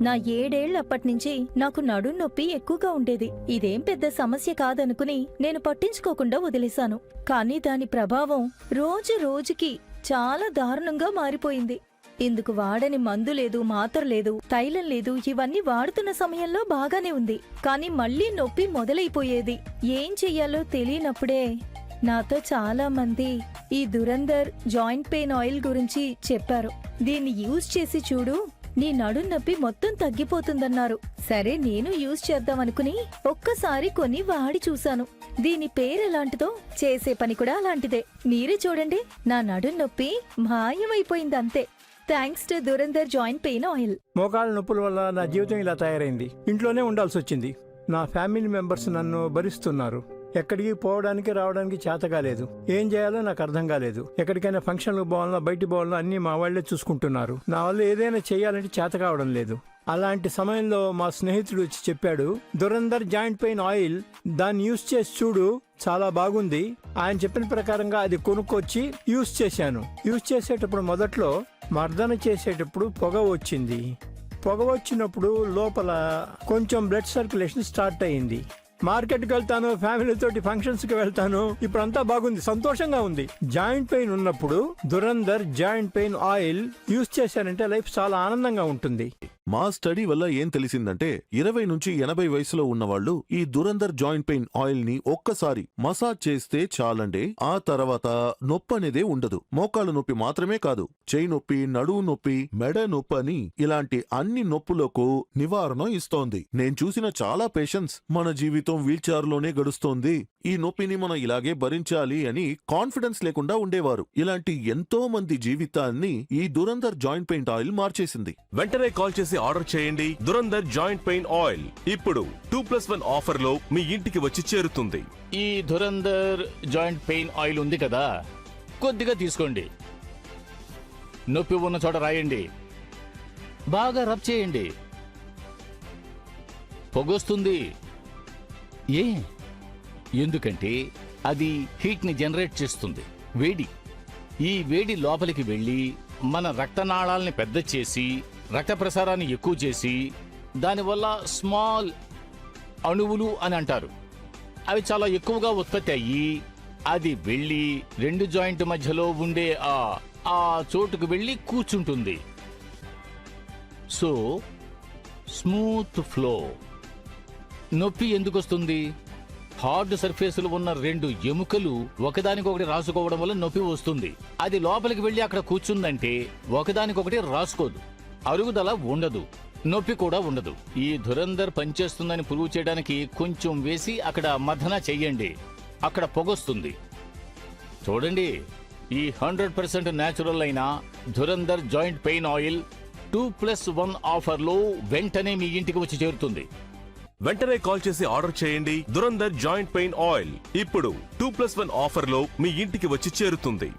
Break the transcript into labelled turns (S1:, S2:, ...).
S1: నా 7 ఏళ్లప్పట్నుంచి నాకు నడుం నొప్పి ఎక్కువగా ఉండేది. ఇదేం పెద్ద సమస్య కాదనుకుని నేను పట్టించుకోకుండా వదిలేశాను. కానీ దాని ప్రభావం రోజు రోజుకి చాలా దారుణంగా మారిపోయింది. ఇందుకు వాడని మందు లేదు, మాత్ర లేదు, తైలం లేదు. ఇవన్నీ వాడుతున్న సమయంలో బాగానే ఉంది. కానీ మళ్ళీ నొప్పి మొదలైపోయేది. ఏం చెయ్యాలో తెలియనప్పుడే నాతో చాలా మంది ఈ దురందర్ జాయింట్ పెయిన్ ఆయిల్ గురించి చెప్పారు. దీన్ని యూజ్ చేసి చూడు, నీ నడుం నొప్పి మొత్తం తగ్గిపోతుందన్నారు. సరే, నేను యూజ్ చేద్దామనుకుని ఒక్కసారి కొని వాడి చూశాను. దీని పేరెలాంటిదో చేసే పని కూడా అలాంటిదే. మీరే చూడండి, నా నడుం నొప్పి మాయమైపోయిందంతే. Thanks to Durandar joint pain oil.
S2: మోకాళ్ళ నొప్పుల వల్ల నా జీవితం ఇలా తయారైంది. ఇంట్లోనే ఉండాల్సి వచ్చింది. నా ఫ్యామిలీ మెంబర్స్ నన్ను భరిస్తున్నారు. ఎక్కడికి పోవడానికి రావడానికి చేత కాలేదు. ఏం చేయాలో నాకు అర్థం కాలేదు. ఎక్కడికైనా ఫంక్షన్లకు పోవాలన్నా బయటికి పోవాలన్నా అన్ని మా వాళ్లే చూసుకుంటున్నారు. నా వల్ల ఏదైనా చేయాలంటే చేత కావడం లేదు. అలాంటి సమయంలో మా స్నేహితుడు వచ్చి చెప్పాడు, దురందర్ జాయింట్ పెయిన్ ఆయిల్, దాన్ని యూజ్ చేసి చూడు, చాలా బాగుంది. ఆయన చెప్పిన ప్రకారంగా అది కొనుక్కొచ్చి యూజ్ చేశాను. యూజ్ చేసేటప్పుడు మొదట్లో మర్దన చేసేటప్పుడు పొగ వచ్చింది. పొగ వచ్చినప్పుడు లోపల కొంచెం బ్లడ్ సర్క్యులేషన్ స్టార్ట్ అయ్యింది. మార్కెట్కి వెళ్తాను, ఫ్యామిలీతోటి ఫంక్షన్స్కి వెళ్తాను. ఇప్పుడంతా బాగుంది, సంతోషంగా ఉంది. జాయింట్ పెయిన్ ఉన్నప్పుడు Dhurandhar joint pain oil use చేశారంటే లైఫ్ చాలా ఆనందంగా ఉంటుంది.
S3: మా స్టడీ వల్ల ఏం తెలిసిందంటే 20 నుంచి 80 వయసులో ఉన్నవాళ్లు ఈ దురందర్ జాయింట్ పెయిన్ ఆయిల్ ని ఒక్కసారి మసాజ్ చేస్తే చాలండి, ఆ తర్వాత నొప్పి అనేదే ఉండదు. మోకాళ్ళ నొప్పి మాత్రమే కాదు, చేయి నొప్పి, నడువు నొప్పి, మెడ నొప్పి అని ఇలాంటి అన్ని నొప్పులకు నివారణ ఇస్తోంది. నేను చూసిన చాలా పేషెంట్స్ మన జీవితం వీల్చైర్ లోనే గడుస్తోంది, ఈ నొప్పిని మనం ఇలాగే భరించాలి అని కాన్ఫిడెన్స్ లేకుండా ఉండేవారు. ఇలాంటి ఎంతో మంది జీవితాన్ని ఈ దురందర్ జాయింట్ పెయిన్ ఆయిల్ మార్చేసింది.
S4: వెంటనే కాల్ చేసి ఆర్డర్ చేయండి. దురందర్ జాయింట్ పెయిన్ ఆయిల్ ఇప్పుడు 2+1 ఆఫర్ లో మీ ఇంటికి వచ్చి చేరుతుంది.
S5: ఈ దురందర్ జాయింట్ పెయిన్ ఆయిల్ ఉంది కదా, కొద్దిగా తీసుకోండి. నొప్పి ఉన్న చోట రాయండి, బాగా రబ్ చేయండి. పొగొస్తుంది. ఎందుకంటే అది హీట్ ని జనరేట్ చేస్తుంది, వేడి. ఈ వేడి లోపలికి వెళ్లి మన రక్తనాళాలని పెద్ద చేసి రక్త ప్రసారాన్ని ఎక్కువ చేసి, దానివల్ల స్మాల్ అణువులు అని అంటారు, అవి చాలా ఎక్కువగా ఉత్పత్తి అయ్యి అది వెళ్ళి 2 జాయింట్ మధ్యలో ఉండే ఆ చోటుకు వెళ్ళి కూర్చుంటుంది. So smooth flow. నొప్పి ఎందుకు వస్తుంది? హార్డ్ సర్ఫేసులు ఉన్న 2 ఎముకలు ఒకదానికొకటి రాసుకోవడం వల్ల నొప్పి వస్తుంది. అది లోపలికి వెళ్ళి అక్కడ కూర్చుందంటే ఒకదానికొకటి రాసుకోదు, అరుగుదల ఉండదు, నొప్పి కూడా ఉండదు. ఈ దురందర్ పనిచేస్తుందని ప్రూవ్ చేయడానికి కొంచెం వేసి అక్కడ మథన చెయ్యండి, అక్కడ పొగొస్తుంది. చూడండి, ఈ 100% న్యాచురల్ అయిన దురందర్ జాయింట్ పెయిన్ ఆయిల్ 2+1 ఆఫర్లో వెంటనే మీ ఇంటికి వచ్చి చేరుతుంది.
S4: వెంటనే కాల్ చేసి ఆర్డర్ చేయండి. దురందర్ జాయింట్ పెయిన్ ఆయిల్ ఇప్పుడు 2+1 ఆఫర్ లో మీ ఇంటికి వచ్చి చేరుతుంది.